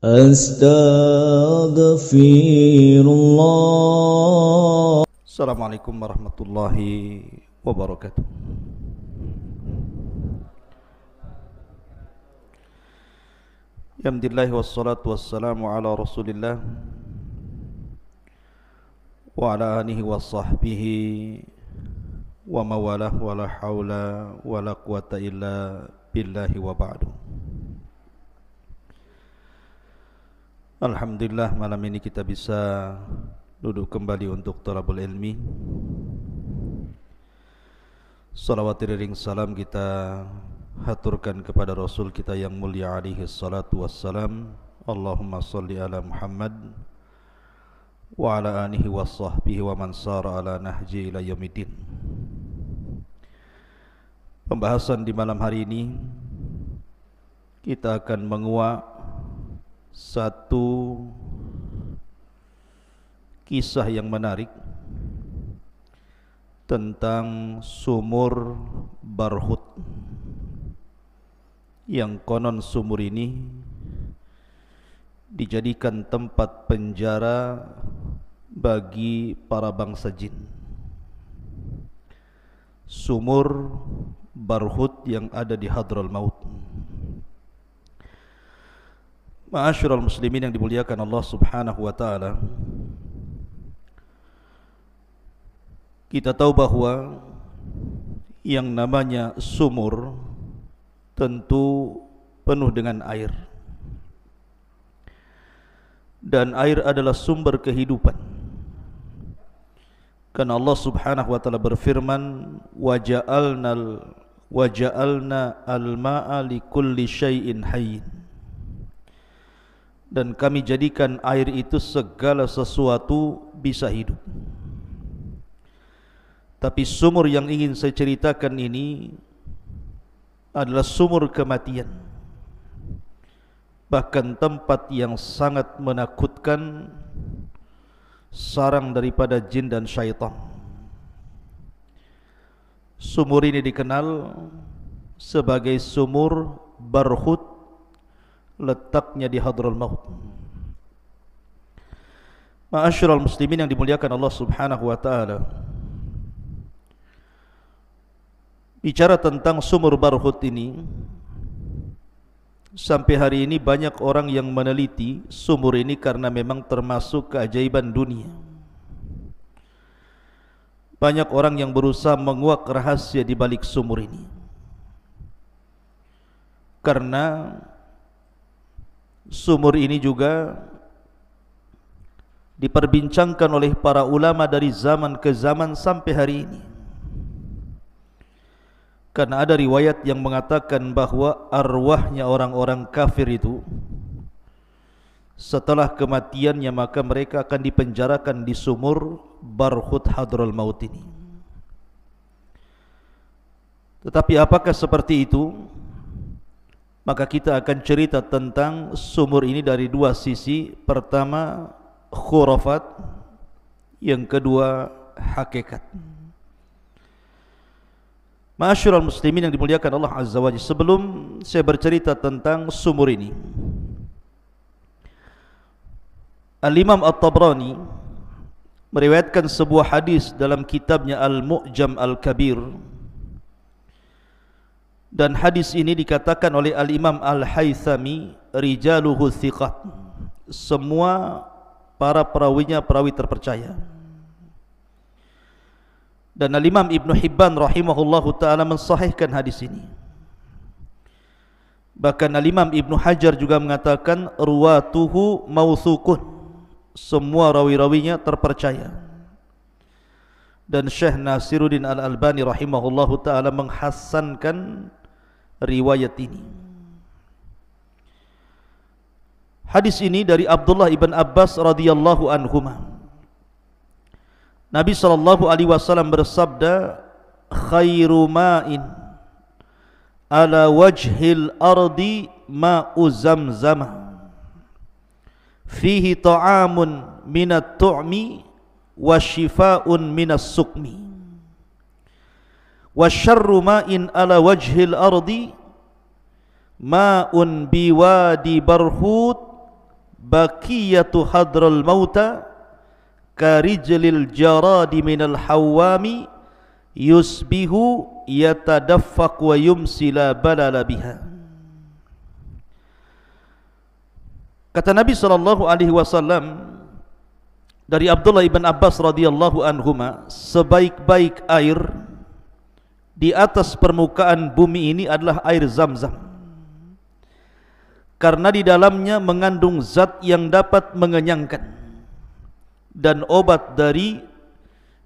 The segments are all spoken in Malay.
Astaghfirullah. Assalamualaikum warahmatullahi wabarakatuh. Alhamdulillah wassalatu wassalamu ala Rasulillah wa ala alihi wa sahbihi wa mawalah wa la hawla wa la quwata illa billahi wa ba'du. Alhamdulillah, malam ini kita bisa duduk kembali untuk talabul ilmi. Salawat iring salam kita haturkan kepada Rasul kita yang mulia alaihi salatu wassalam. Allahumma salli ala Muhammad wa ala alihi wa sahbihi wa man sara ala nahji ila yaumiddin. Pembahasan di malam hari ini kita akan menguak satu kisah yang menarik tentang sumur Barhut, yang konon sumur ini dijadikan tempat penjara bagi para bangsa jin. Sumur Barhut yang ada di Hadral Maut. Ma'asyiral muslimin yang dimuliakan Allah Subhanahu wa taala, kita tahu bahwa yang namanya sumur tentu penuh dengan air, dan air adalah sumber kehidupan. Karena Allah Subhanahu wa taala berfirman, waja'alna al-ma'a likulli syai'in hayyin, dan kami jadikan air itu segala sesuatu bisa hidup. Tapi sumur yang ingin saya ceritakan ini adalah sumur kematian, bahkan tempat yang sangat menakutkan, sarang daripada jin dan syaitan. Sumur ini dikenal sebagai sumur Barhut, letaknya di Hadral Maut. Ma'asyiral muslimin yang dimuliakan Allah Subhanahu wa taala, bicara tentang sumur Barhut ini, sampai hari ini banyak orang yang meneliti sumur ini karena memang termasuk keajaiban dunia. Banyak orang yang berusaha menguak rahasia di balik sumur ini, karena sumur ini juga diperbincangkan oleh para ulama dari zaman ke zaman sampai hari ini. Karena ada riwayat yang mengatakan bahwa arwahnya orang-orang kafir itu setelah kematiannya maka mereka akan dipenjarakan di sumur Barhut Hadral Maut ini. Tetapi apakah seperti itu? Maka kita akan cerita tentang sumur ini dari dua sisi. Pertama, khurafat. Yang kedua, hakikat. Ma'asyiral muslimin yang dimuliakan Allah Azza wa Jalla, sebelum saya bercerita tentang sumur ini, Al-Imam At-Tabrani meriwayatkan sebuah hadis dalam kitabnya Al-Mu'jam Al-Kabir, dan hadis ini dikatakan oleh Al-Imam Al-Haythami, rijaluhu thiqat, semua para perawinya perawi terpercaya. Dan Al-Imam Ibn Hibban rahimahullahu ta'ala mensahihkan hadis ini. Bahkan Al-Imam Ibn Hajar juga mengatakan ruwatuhu mawthukun, semua rawi-rawinya terpercaya. Dan Syekh Nasiruddin Al-Albani rahimahullahu ta'ala menghasankan riwayat ini. Hadis ini dari Abdullah ibn Abbas radhiyallahu anhuma. Nabi sallallahu alaihi wasallam bersabda, khairu ma'in ala wajhil ardi ma'u zamzam, fihi ta'amun minat tu'mi wa shifaa'un minas sukmi. Wa syarru ma'in ala wajhil ardi ma'un biwadi Barhut baqiyatu hadral mauta karijlil jaradi minal hawami yusbihu yatadaffaq wa yumsi la balala biha. Kata Nabi SAW dari Abdullah ibn Abbas radhiyallahu anhuma, sebaik-baik air di atas permukaan bumi ini adalah air Zam-Zam, karena di dalamnya mengandung zat yang dapat mengenyangkan dan obat dari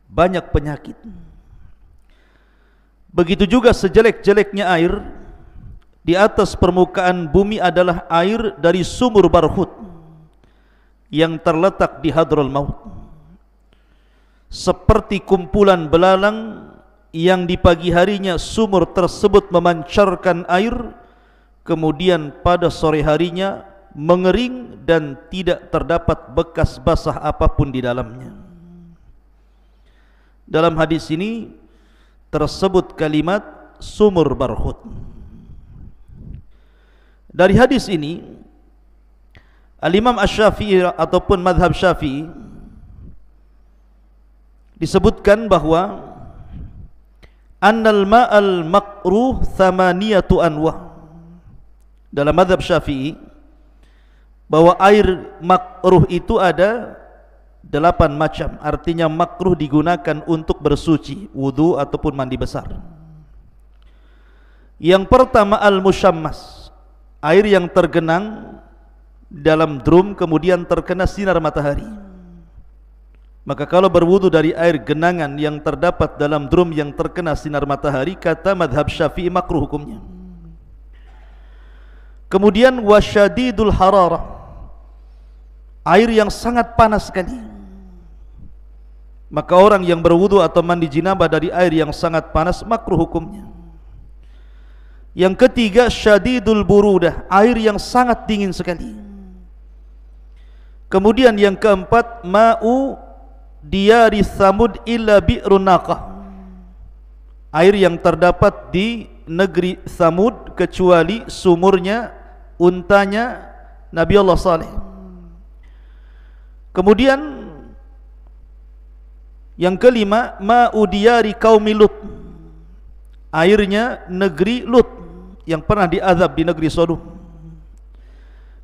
banyak penyakit. Begitu juga sejelek-jeleknya air di atas permukaan bumi adalah air dari sumur Barhut yang terletak di Hadral Maut, seperti kumpulan belalang yang di pagi harinya sumur tersebut memancarkan air, kemudian pada sore harinya mengering dan tidak terdapat bekas basah apapun di dalamnya. Dalam hadis ini tersebut kalimat sumur Barhut. Dari hadis ini Al-Imam Asy-Syafi'i ataupun madhab Syafi'i disebutkan bahwa annal ma'al makruh thamaniyatu anwa. Dalam madhab Syafi'i bahwa air makruh itu ada 8 macam. Artinya makruh digunakan untuk bersuci, wudu ataupun mandi besar. Yang pertama al-musyammas, air yang tergenang dalam drum kemudian terkena sinar matahari. Maka kalau berwudu dari air genangan yang terdapat dalam drum yang terkena sinar matahari, kata madhab Syafi'i makruh hukumnya. Kemudian wasyadidul hararah, air yang sangat panas sekali. Maka orang yang berwudu atau mandi jinabah dari air yang sangat panas makruh hukumnya. Yang ketiga syadidul burudah, air yang sangat dingin sekali. Kemudian yang keempat ma'u diyari Thamud illa bi'run naqah, air yang terdapat di negeri Thamud kecuali sumurnya untanya Nabi Allah Saleh. Kemudian yang kelima ma'u diyari qaumi Lut, airnya negeri Lut yang pernah diazab di negeri Sodom.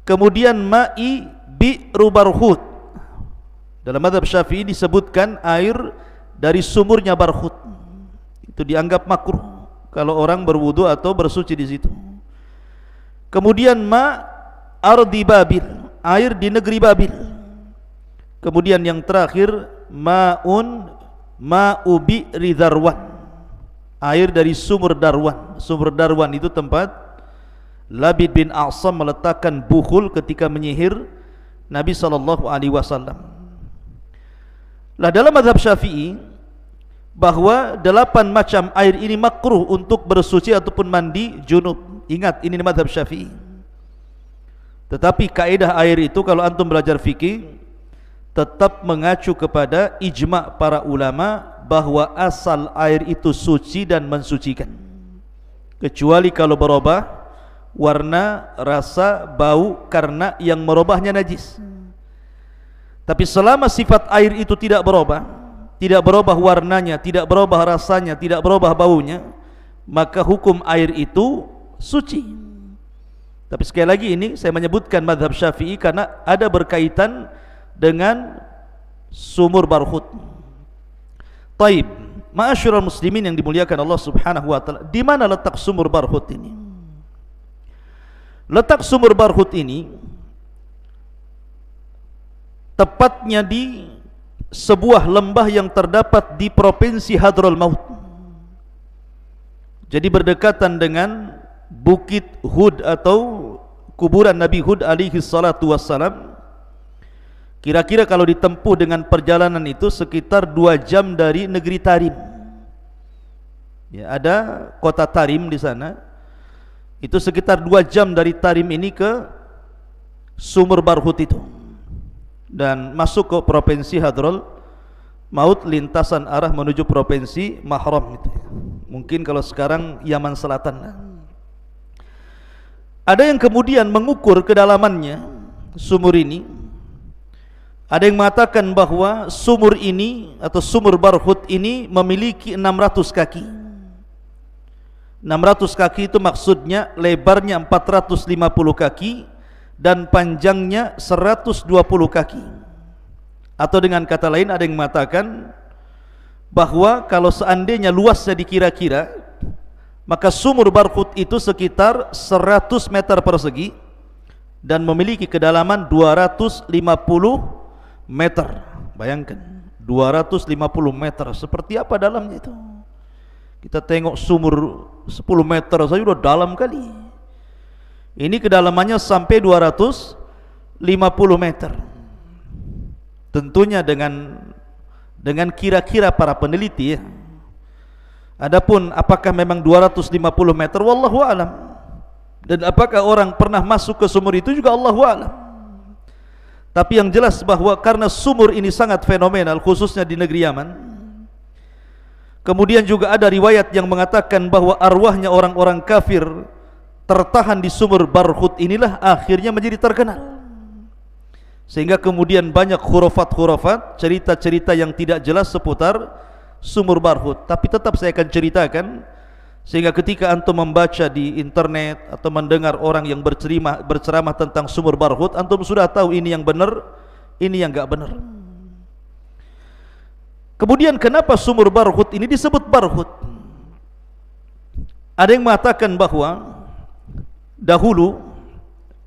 Kemudian ma'i bi'ru Barhut, dalam mazhab Syafi'i disebutkan air dari sumurnya Barhut, itu dianggap makruh kalau orang berwudu atau bersuci di situ. Kemudian ma ardi Babil, air di negeri Babil. Kemudian yang terakhir ma'u bi'ri Darwan, air dari sumur Darwan. Sumur Darwan itu tempat Labid bin A'sam meletakkan bukhul ketika menyihir Nabi SAW. Lah dalam mazhab Syafi'i bahwa 8 macam air ini makruh untuk bersuci ataupun mandi junub. Ingat, ini mazhab Syafi'i. Tetapi kaidah air itu kalau antum belajar fikih tetap mengacu kepada ijma' para ulama bahwa asal air itu suci dan mensucikan, kecuali kalau berubah warna, rasa, bau karena yang merubahnya najis. Tapi selama sifat air itu tidak berubah warnanya, tidak berubah rasanya, tidak berubah baunya, maka hukum air itu suci. Tapi sekali lagi ini saya menyebutkan mazhab Syafi'i karena ada berkaitan dengan sumur Barhut. Taib, ma'asyiral muslimin yang dimuliakan Allah Subhanahu wa taala, di mana letak sumur Barhut ini? Letak sumur Barhut ini tepatnya di sebuah lembah yang terdapat di provinsi Hadral Maut. Jadi berdekatan dengan Bukit Hud atau kuburan Nabi Hud alaihi salatu wassalam. Kira-kira kalau ditempuh dengan perjalanan itu sekitar 2 jam dari negeri Tarim. Ya, ada kota Tarim di sana. Itu sekitar 2 jam dari Tarim ini ke sumur Barhut itu. Dan masuk ke provinsi Hadral Maut, lintasan arah menuju provinsi Mahram itu. Mungkin kalau sekarang Yaman Selatan. Ada yang kemudian mengukur kedalamannya sumur ini. Ada yang mengatakan bahwa sumur ini atau sumur Barhut ini memiliki 600 kaki. 600 kaki itu maksudnya lebarnya 450 kaki dan panjangnya 120 kaki. Atau dengan kata lain ada yang mengatakan bahwa kalau seandainya luasnya dikira-kira, maka sumur Barhut itu sekitar 100 meter persegi dan memiliki kedalaman 250 meter. Bayangkan 250 meter, seperti apa dalamnya itu. Kita tengok sumur 10 meter saja sudah dalam kali. Ini kedalamannya sampai 250 meter. Tentunya dengan kira-kira para peneliti ya. Adapun apakah memang 250 meter, wallahu alam. Dan apakah orang pernah masuk ke sumur itu juga Allahu alam. Tapi yang jelas bahwa karena sumur ini sangat fenomenal, khususnya di negeri Yaman. Kemudian juga ada riwayat yang mengatakan bahwa arwahnya orang-orang kafir tertahan di sumur Barhut inilah akhirnya menjadi terkenal. Sehingga kemudian banyak khurafat-khurafat, cerita-cerita yang tidak jelas seputar sumur Barhut. Tapi tetap saya akan ceritakan, sehingga ketika antum membaca di internet atau mendengar orang yang berceramah tentang sumur Barhut, antum sudah tahu ini yang benar, ini yang enggak benar. Kemudian kenapa sumur Barhut ini disebut Barhut? Ada yang mengatakan bahwa dahulu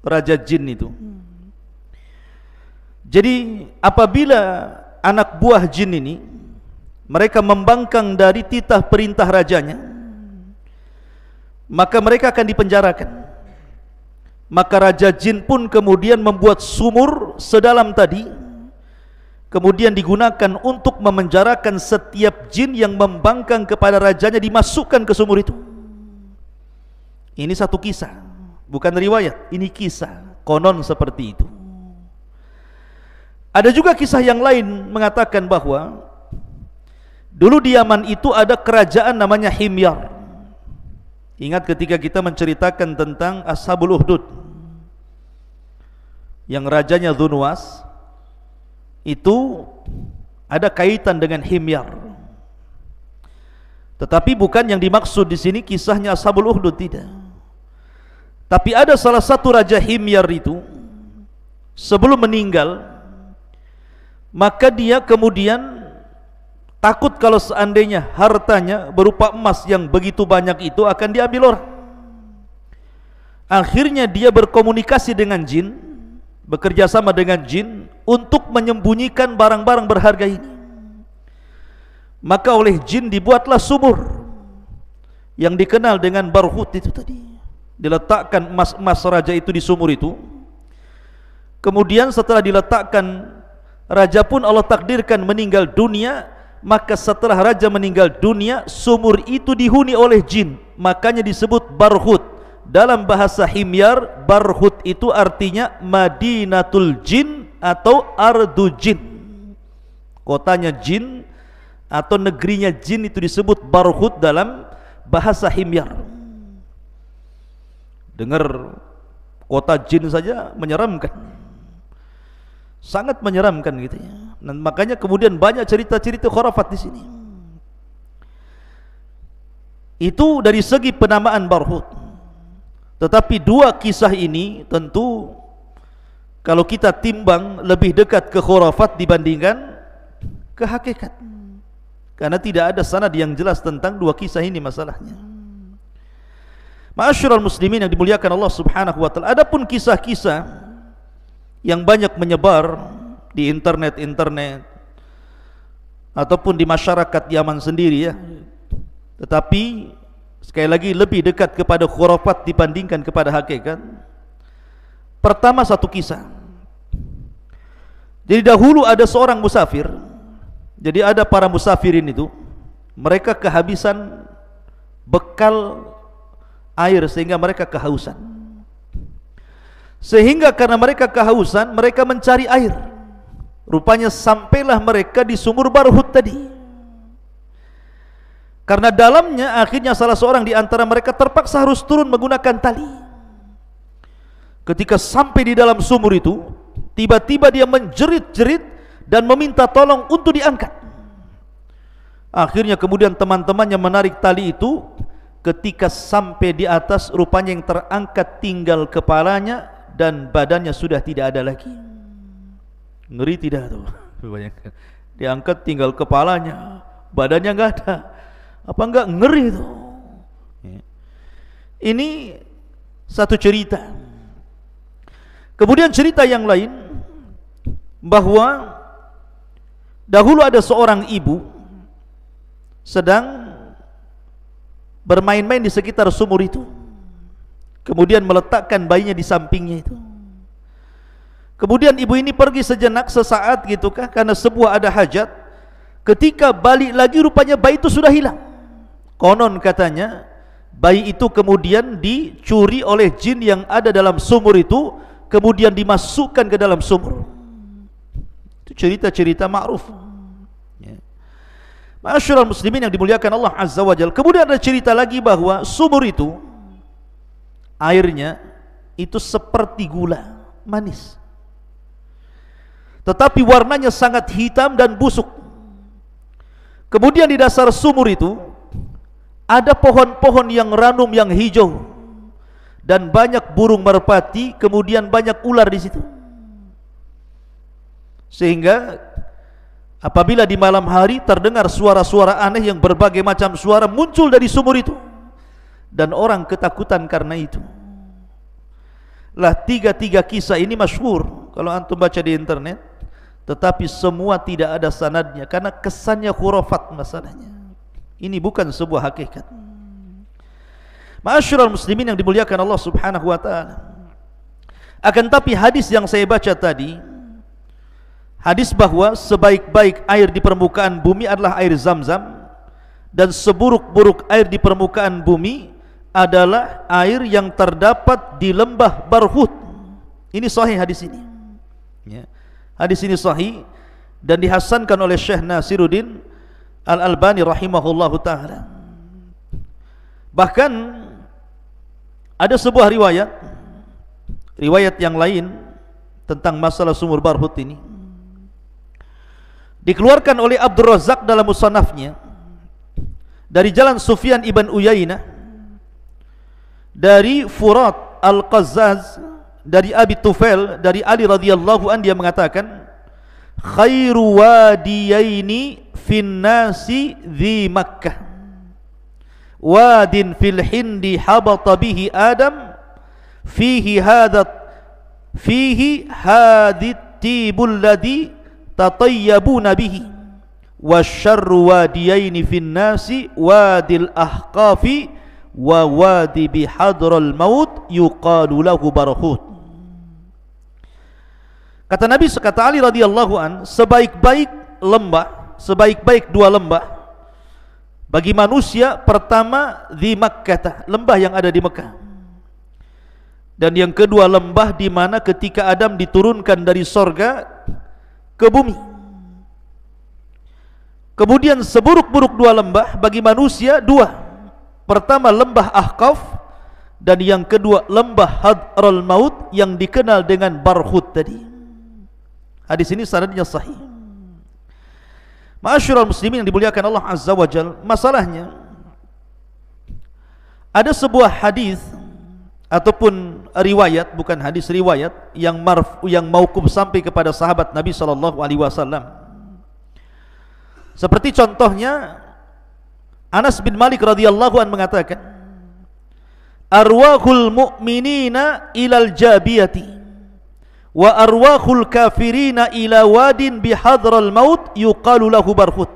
Raja Jin itu, jadi apabila anak buah jin ini mereka membangkang dari titah perintah rajanya, maka mereka akan dipenjarakan. Maka Raja Jin pun kemudian membuat sumur sedalam tadi, kemudian digunakan untuk memenjarakan setiap jin yang membangkang kepada rajanya, dimasukkan ke sumur itu. Ini satu kisah, bukan riwayat, ini kisah, konon seperti itu. Ada juga kisah yang lain mengatakan bahwa dulu di Yaman itu ada kerajaan namanya Himyar. Ingat ketika kita menceritakan tentang Ashabul Ukhdud, yang rajanya Dzunwas, itu ada kaitan dengan Himyar. Tetapi bukan yang dimaksud di sini kisahnya Ashabul Ukhdud, tidak. Tapi ada salah satu raja Himyar itu sebelum meninggal, maka dia kemudian takut kalau seandainya hartanya berupa emas yang begitu banyak itu akan diambil orang. Akhirnya dia berkomunikasi dengan jin, bekerja sama dengan jin untuk menyembunyikan barang-barang berharga ini. Maka oleh jin dibuatlah sumur yang dikenal dengan Barhut itu tadi. Diletakkan emas-emas raja itu di sumur itu. Kemudian setelah diletakkan, raja pun Allah takdirkan meninggal dunia. Maka setelah raja meninggal dunia, sumur itu dihuni oleh jin. Makanya disebut Barhut. Dalam bahasa Himyar, Barhut itu artinya Madinatul Jin atau Ardu Jin. Kotanya jin atau negerinya jin itu disebut Barhut dalam bahasa Himyar. Dengar kota jin saja menyeramkan, sangat menyeramkan gitu ya. Dan makanya kemudian banyak cerita-cerita khurafat di sini. Itu dari segi penamaan Barhut. Tetapi dua kisah ini tentu kalau kita timbang lebih dekat ke khurafat dibandingkan ke hakikat. Karena tidak ada sanad yang jelas tentang dua kisah ini masalahnya. Ma'asyiral muslimin yang dimuliakan Allah Subhanahu wa taala, adapun kisah-kisah yang banyak menyebar di internet ataupun di masyarakat Yaman sendiri ya, tetapi sekali lagi lebih dekat kepada khurafat dibandingkan kepada hakikat. Pertama, satu kisah. Jadi dahulu ada seorang musafir. Jadi ada para musafirin itu, mereka kehabisan bekal air sehingga mereka kehausan. Sehingga karena mereka kehausan, mereka mencari air. Rupanya sampailah mereka di sumur Barhut tadi. Karena dalamnya akhirnya salah seorang di antara mereka terpaksa harus turun menggunakan tali. Ketika sampai di dalam sumur itu, tiba-tiba dia menjerit-jerit dan meminta tolong untuk diangkat. Akhirnya kemudian teman-temannya menarik tali itu. Ketika sampai di atas, rupanya yang terangkat tinggal kepalanya dan badannya sudah tidak ada lagi. Ngeri tidak tuh? Bayangkan, diangkat tinggal kepalanya, badannya enggak ada. Apa enggak ngeri tuh? Ini satu cerita. Kemudian cerita yang lain, bahwa dahulu ada seorang ibu sedang bermain-main di sekitar sumur itu, kemudian meletakkan bayinya di sampingnya itu. Kemudian ibu ini pergi sejenak, sesaat gitu kah, karena sebuah ada hajat. Ketika balik lagi, rupanya bayi itu sudah hilang. Konon katanya bayi itu kemudian dicuri oleh jin yang ada dalam sumur itu, kemudian dimasukkan ke dalam sumur. Itu cerita-cerita ma'ruf. Ma'asyiral muslimin yang dimuliakan Allah Azza wa Jalla. Kemudian ada cerita lagi bahwa sumur itu airnya itu seperti gula manis, tetapi warnanya sangat hitam dan busuk. Kemudian di dasar sumur itu ada pohon-pohon yang ranum yang hijau dan banyak burung merpati, kemudian banyak ular di situ. Sehingga apabila di malam hari terdengar suara-suara aneh yang berbagai macam suara muncul dari sumur itu, dan orang ketakutan karena itu. Lah tiga-tiga kisah ini masyhur kalau antum baca di internet, tetapi semua tidak ada sanadnya karena kesannya khurafat masalahnya. Ini bukan sebuah hakikat. Ma'asyiral muslimin yang dimuliakan Allah Subhanahu wa taala. Akan tapi hadis yang saya baca tadi, hadis bahwa sebaik-baik air di permukaan bumi adalah air Zam-Zam, dan seburuk-buruk air di permukaan bumi adalah air yang terdapat di lembah Barhut. Ini sahih hadis ini. Ya. Hadis ini sahih dan dihasankan oleh Syekh Nasiruddin Al-Albani rahimahullahu taala. Bahkan ada sebuah riwayat yang lain tentang masalah sumur Barhut ini, dikeluarkan oleh Abdul Razak dalam musannafnya dari jalan Sufyan ibn Uyainah dari Furat Al-Qazzaz dari Abi Tufail dari Ali radhiyallahu an, dia mengatakan khairu wadiyaini fin nasi dhi Makkah, wadin fil hindi habata bihi Adam fihi hadit tibul ladhi tatayyabuna bihi, wasyarru wadiyaini fin nasi wadil ahqafi wa wadi bihadral maut yuqalu lahu Barhut. Kata Nabi, kata Ali radhiyallahu an, sebaik-baik dua lembah bagi manusia, pertama di Makkah, lembah yang ada di Mekah, dan yang kedua lembah di mana ketika Adam diturunkan dari sorga ke bumi. Kemudian seburuk-buruk dua lembah bagi manusia, dua, pertama lembah Ahqaf, dan yang kedua lembah Hadral Maut yang dikenal dengan Barhut tadi. Hadis ini sanadnya sahih. Ma'asyiral muslimin yang dimuliakan Allah Azza wa Jalla, masalahnya ada sebuah hadis ataupun riwayat, bukan hadis, riwayat yang mauquf sampai kepada sahabat Nabi sallallahu alaihi wasallam. Seperti contohnya Anas bin Malik radhiyallahu an mengatakan, arwahul mu'minina ilal jabiyati wa arwahul kafirina ila wadin bihadral maut yuqalu lahu Barhut.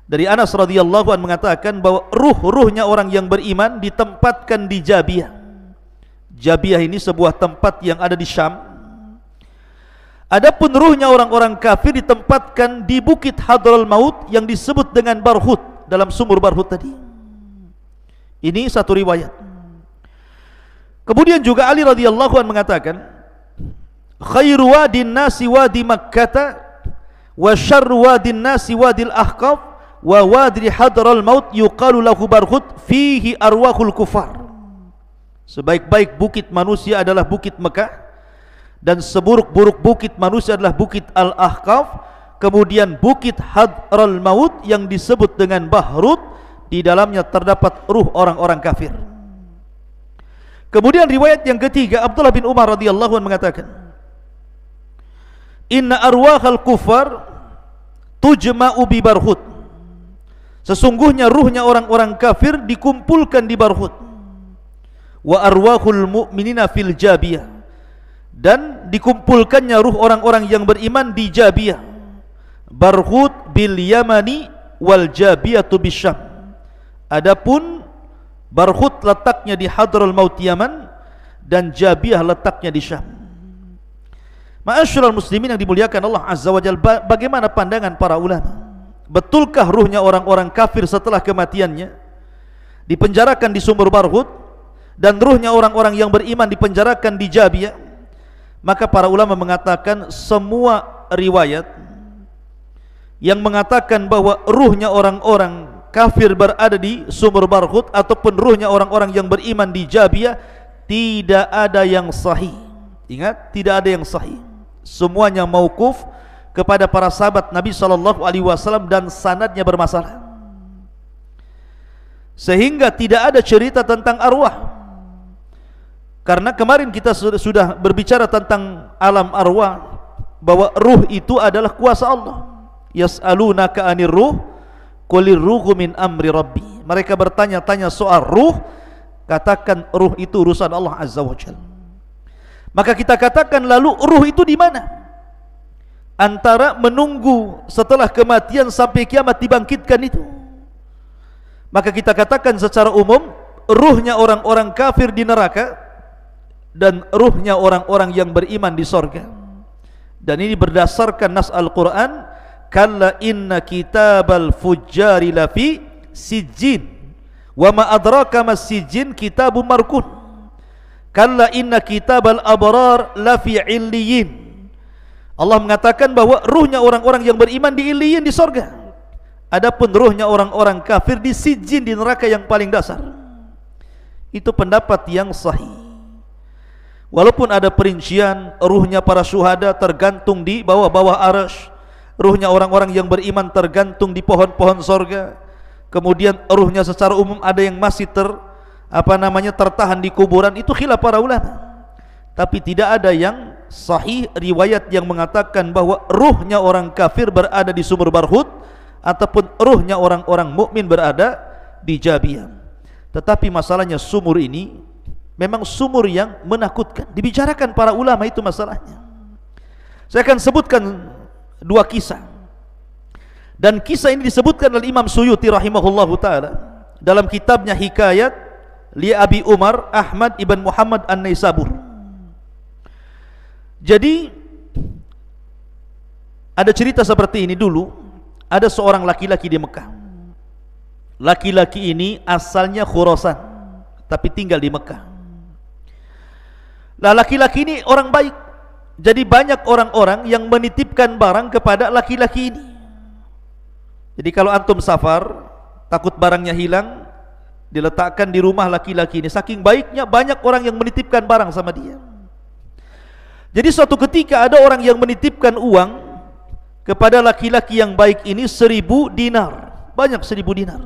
Dari Anas radhiyallahu an mengatakan bahwa ruh-ruhnya orang yang beriman ditempatkan di Jabiyah. Jabiyah ini sebuah tempat yang ada di Syam. Adapun ruhnya orang-orang kafir ditempatkan di bukit Hadral Maut yang disebut dengan Barhut, dalam sumur Barhut tadi. Ini satu riwayat. Kemudian juga Ali radhiyallahu an mengatakan, khairu wadin nasi wadi Makkah wa syarru wadin nasi wadil Ahqaf wa wadi Hadral Maut yuqalu lahu Barhut fihi arwahul kufar. Sebaik-baik bukit manusia adalah bukit Mekah, dan seburuk-buruk bukit manusia adalah bukit Al-Ahqaf. Kemudian bukit Hadral Maut yang disebut dengan Bahrut, di dalamnya terdapat ruh orang-orang kafir. Kemudian riwayat yang ketiga, Abdullah bin Umar radhiyallahu anhu mengatakan, inna arwahal kufar tujma'u bi Barhut. Sesungguhnya ruhnya orang-orang kafir dikumpulkan di Barhut. Wa arwahul mu'minina fil Jabiyah, dan dikumpulkannya ruh orang-orang yang beriman di Jabiyah. Barhut bil Yamani wal Jabiyatu bisyam. Adapun Barhut letaknya di Hadraul Maut Yaman, dan Jabiyah letaknya di Syam. Ma'asyiral muslimin yang dimuliakan Allah Azza wa Jalla, bagaimana pandangan para ulama? Betulkah ruhnya orang-orang kafir setelah kematiannya dipenjarakan di sumur Barhut, dan ruhnya orang-orang yang beriman dipenjarakan di Jabiyah? Maka para ulama mengatakan semua riwayat yang mengatakan bahwa ruhnya orang-orang kafir berada di sumur Barhut ataupun ruhnya orang-orang yang beriman di Jabiyah, tidak ada yang sahih. Ingat, tidak ada yang sahih. Semuanya mauquf kepada para sahabat Nabi SAW dan sanadnya bermasalah, sehingga tidak ada cerita tentang arwah. Karena kemarin kita sudah berbicara tentang alam arwah, bahwa ruh itu adalah kuasa Allah. Yas'alunaka 'anir ruh qulir ruhu min amri rabbi. Mereka bertanya-tanya soal ruh, katakan ruh itu urusan Allah Azza wa Jalla. Maka kita katakan, lalu ruh itu di mana? Antara menunggu setelah kematian sampai kiamat dibangkitkan itu. Maka kita katakan secara umum, ruhnya orang-orang kafir di neraka, dan ruhnya orang-orang yang beriman di sorga. Dan ini berdasarkan nas Al-Quran, kalla inna kitabal fujjari lafi sijjin wa ma adraka mas sijjin kitabun markun. Kalla inna kitabal abrar lafi illiyin. Allah mengatakan bahwa ruhnya orang-orang yang beriman di illiyin, di sorga. Adapun ruhnya orang-orang kafir di sijjin, di neraka yang paling dasar. Itu pendapat yang sahih. Walaupun ada perincian, ruhnya para syuhada tergantung di bawah-bawah arasy, ruhnya orang-orang yang beriman tergantung di pohon-pohon sorga. Kemudian ruhnya secara umum ada yang masih tertahan di kuburan. Itu khilaf para ulama. Tapi tidak ada yang sahih riwayat yang mengatakan bahwa ruhnya orang kafir berada di sumur Barhut ataupun ruhnya orang-orang mukmin berada di Jabiyah. Tetapi masalahnya sumur ini memang sumur yang menakutkan. Dibicarakan para ulama itu masalahnya. Saya akan sebutkan dua kisah, dan kisah ini disebutkan oleh Imam Suyuti rahimahullahu ta'ala dalam kitabnya Hikayat li Abi Umar Ahmad ibn Muhammad An-Naisabur. Jadi ada cerita seperti ini. Dulu ada seorang laki-laki di Mekah. Laki-laki ini asalnya Khurasan tapi tinggal di Mekah. Nah, laki-laki ini orang baik. Jadi banyak orang-orang yang menitipkan barang kepada laki-laki ini. Jadi kalau antum safar, takut barangnya hilang, diletakkan di rumah laki-laki ini. Saking baiknya, banyak orang yang menitipkan barang sama dia. Jadi suatu ketika ada orang yang menitipkan uang kepada laki-laki yang baik ini 1000 dinar. Banyak 1000 dinar.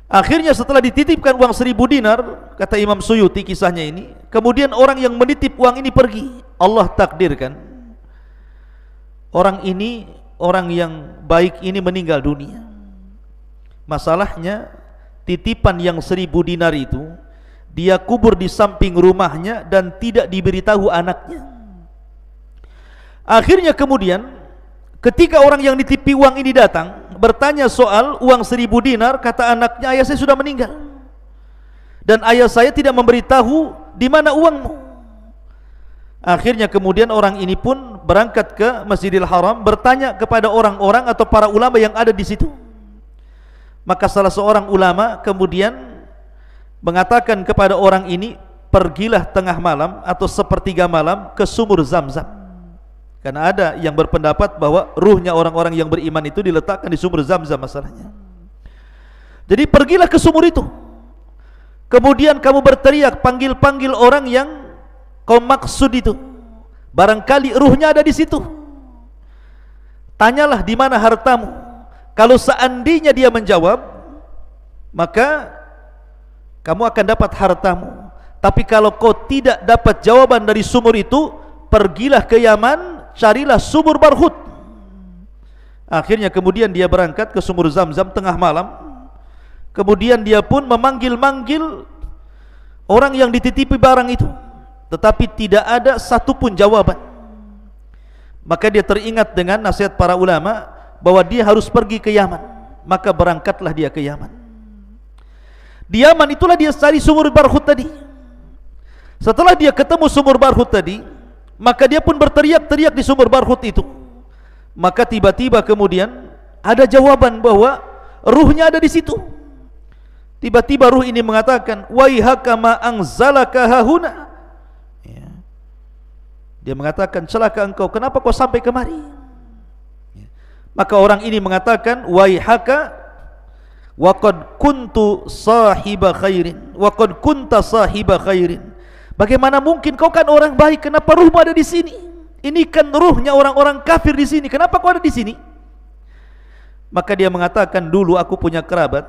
Akhirnya setelah dititipkan uang 1000 dinar, kata Imam Suyuti kisahnya ini, kemudian orang yang menitip uang ini pergi. Allah takdirkan orang ini, orang yang baik ini meninggal dunia. Masalahnya titipan yang 1000 dinar itu dia kubur di samping rumahnya dan tidak diberitahu anaknya. Akhirnya kemudian ketika orang yang ditipi uang ini datang bertanya soal uang 1000 dinar, kata anaknya, ayah saya sudah meninggal dan ayah saya tidak memberitahu di mana uangmu. Akhirnya kemudian orang ini pun berangkat ke Masjidil Haram, bertanya kepada orang-orang atau para ulama yang ada di situ. Maka salah seorang ulama kemudian mengatakan kepada orang ini, pergilah tengah malam atau sepertiga malam ke sumur Zam-Zam. Karena ada yang berpendapat bahwa ruhnya orang-orang yang beriman itu diletakkan di sumur Zam-Zam masalahnya. Jadi pergilah ke sumur itu. Kemudian kamu berteriak, panggil-panggil orang yang kau maksud itu. Barangkali ruhnya ada di situ. Tanyalah di mana hartamu. Kalau seandainya dia menjawab, maka kamu akan dapat hartamu. Tapi kalau kau tidak dapat jawaban dari sumur itu, pergilah ke Yaman, carilah sumur Barhut. Akhirnya kemudian dia berangkat ke sumur Zam-Zam tengah malam. Kemudian dia pun memanggil-manggil orang yang dititipi barang itu, tetapi tidak ada satupun jawaban. Maka dia teringat dengan nasihat para ulama bahwa dia harus pergi ke Yaman. Maka berangkatlah dia ke Yaman. Di Yaman itulah dia cari sumur Barhut tadi. Setelah dia ketemu sumur Barhut tadi, maka dia pun berteriak-teriak di sumur Barhut itu. Maka tiba-tiba kemudian ada jawaban bahwa ruhnya ada di situ. Tiba-tiba ruh ini mengatakan, waihaka ma anzalaka hahuna. Ya. Dia mengatakan, celaka engkau, kenapa kau sampai kemari? Ya. Maka orang ini mengatakan, waihaka wa qad kuntu sahiba khairin, wa qad kunta sahiba khairin. Bagaimana mungkin, kau kan orang baik, kenapa ruhmu ada di sini? Ini kan ruhnya orang-orang kafir di sini, kenapa kau ada di sini? Maka dia mengatakan, dulu aku punya kerabat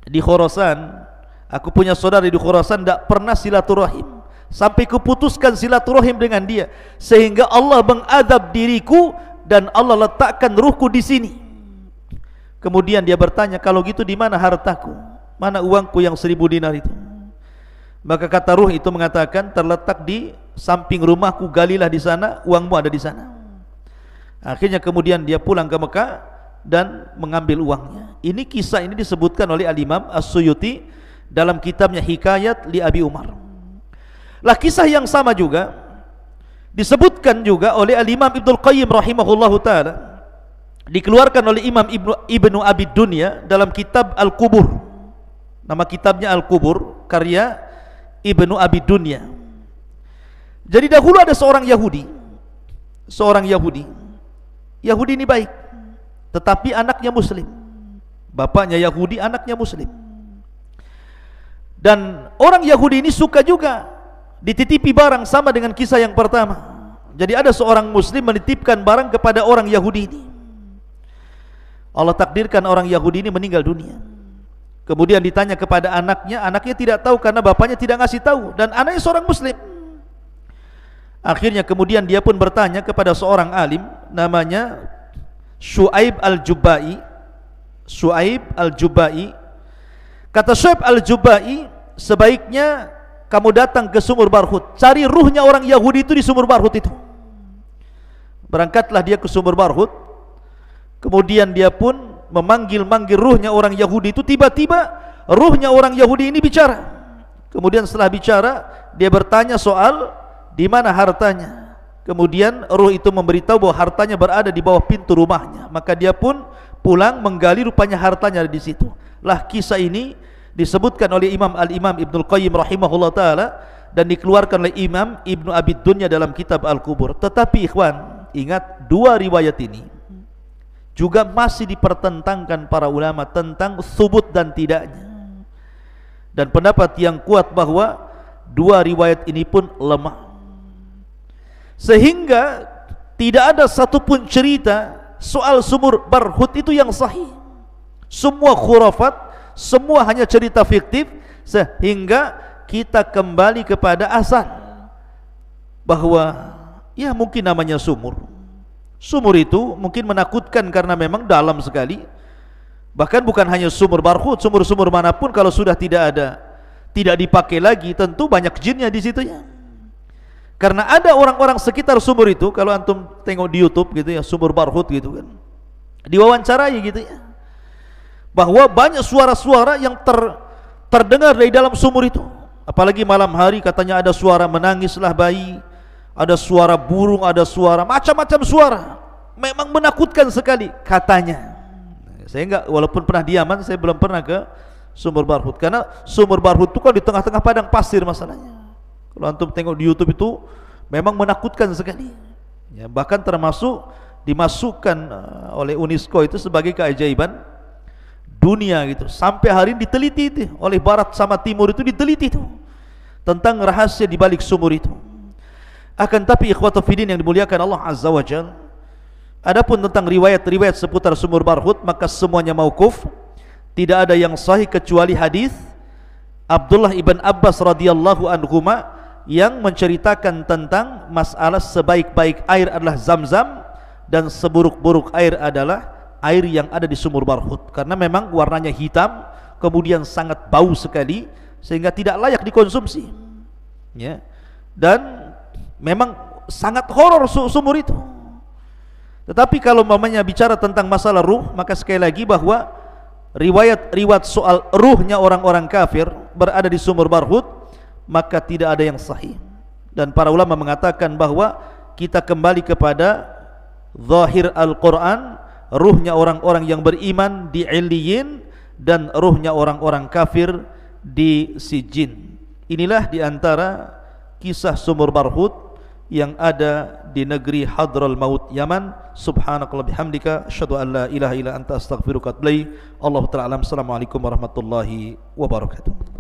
di Khurasan, aku punya saudara di Khurasan, tidak pernah silaturahim, sampai kuputuskan silaturahim dengan dia, sehingga Allah mengadab diriku dan Allah letakkan ruhku di sini. Kemudian dia bertanya, kalau gitu di mana hartaku, mana uangku yang 1000 dinar itu? Maka kata ruh itu mengatakan, terletak di samping rumahku, galilah di sana, uangmu ada di sana. Akhirnya kemudian dia pulang ke Mekah dan mengambil uangnya. Ini kisah ini disebutkan oleh Al-Imam As-Suyuti dalam kitabnya Hikayat li Abi Umar. Lah kisah yang sama juga disebutkan juga oleh Al-Imam Ibnul Qayyim rahimahullahu taala, dikeluarkan oleh Imam Ibnu Abi Dunya dalam kitab Al-Qubur. Nama kitabnya Al-Qubur, karya Ibnu Abi Dunya. Jadi dahulu ada seorang Yahudi. Yahudi ini baik, tetapi anaknya Muslim. Bapaknya Yahudi, anaknya Muslim. Dan orang Yahudi ini suka juga dititipi barang, sama dengan kisah yang pertama. Jadi ada seorang Muslim menitipkan barang kepada orang Yahudi ini. Allah takdirkan orang Yahudi ini meninggal dunia. Kemudian ditanya kepada anaknya, anaknya tidak tahu karena bapaknya tidak ngasih tahu, dan anaknya seorang Muslim. Akhirnya kemudian dia pun bertanya kepada seorang alim namanya Syuaib Al-Jubai. Syuaib Al-Jubai, kata Syuaib Al-Jubai, sebaiknya kamu datang ke sumur Barhut, cari ruhnya orang Yahudi itu di sumur Barhut itu. Berangkatlah dia ke sumur Barhut. Kemudian dia pun memanggil-manggil ruhnya orang Yahudi itu. Tiba-tiba ruhnya orang Yahudi ini bicara. Kemudian setelah bicara, dia bertanya soal di mana hartanya. Kemudian ruh itu memberitahu bahwa hartanya berada di bawah pintu rumahnya. Maka dia pun pulang menggali, rupanya hartanya ada di situ. Lah kisah ini disebutkan oleh Al-Imam Ibnul Qayyim rahimahullah taala dan dikeluarkan oleh Imam Ibnu Abi Dunya dalam kitab Al-Qubur. Tetapi ikhwan, ingat, dua riwayat ini juga masih dipertentangkan para ulama tentang subut dan tidaknya. Dan pendapat yang kuat bahwa dua riwayat ini pun lemah, sehingga tidak ada satupun cerita soal sumur Barhut itu yang sahih. Semua khurafat, semua hanya cerita fiktif, sehingga kita kembali kepada asal bahwa ya mungkin namanya sumur. Sumur itu mungkin menakutkan karena memang dalam sekali. Bahkan bukan hanya sumur Barhut, sumur-sumur manapun kalau sudah tidak dipakai lagi, tentu banyak jinnya di situnya. Karena ada orang-orang sekitar sumur itu, kalau antum tengok di YouTube gitu ya, sumur Barhut gitu kan, diwawancarai gitu ya, bahwa banyak suara-suara yang terdengar dari dalam sumur itu. Apalagi malam hari, katanya ada suara menangislah bayi, ada suara burung, ada suara macam-macam suara. Memang menakutkan sekali katanya. Saya enggak, walaupun pernah di Yaman, saya belum pernah ke sumur Barhut, karena sumur Barhut itu kan di tengah-tengah padang pasir masalahnya. Kalau antum tengok di YouTube itu memang menakutkan sekali ya, bahkan termasuk dimasukkan oleh UNESCO itu sebagai keajaiban dunia gitu. Sampai hari ini diteliti itu oleh barat sama timur, itu diteliti itu tentang rahasia di balik sumur itu. Akan tapi ikhwatu fiddin yang dimuliakan Allah Azza wa Jalla, adapun tentang riwayat-riwayat seputar sumur Barhut, maka semuanya mauquf, tidak ada yang sahih kecuali hadis Abdullah ibn Abbas radhiyallahu anhuma yang menceritakan tentang masalah sebaik-baik air adalah Zam-Zam dan seburuk-buruk air adalah air yang ada di sumur Barhut, karena memang warnanya hitam, kemudian sangat bau sekali sehingga tidak layak dikonsumsi, ya. Dan memang sangat horor sumur itu. Tetapi kalau mamanya bicara tentang masalah ruh, maka sekali lagi bahwa riwayat-riwayat soal ruhnya orang-orang kafir berada di sumur Barhut, maka tidak ada yang sahih. Dan para ulama mengatakan bahwa kita kembali kepada zahir Al-Quran, ruhnya orang-orang yang beriman di Illiyin dan ruhnya orang-orang kafir di Sijin. Inilah diantara kisah sumur Barhut yang ada di negeri Hadral Maut Yaman. Subhanakallah bihamdika asyhadu an la ilaha illa anta astaghfiruka wa atubu ilaik. Allahu ta'ala alam. Assalamualaikum warahmatullahi wabarakatuh.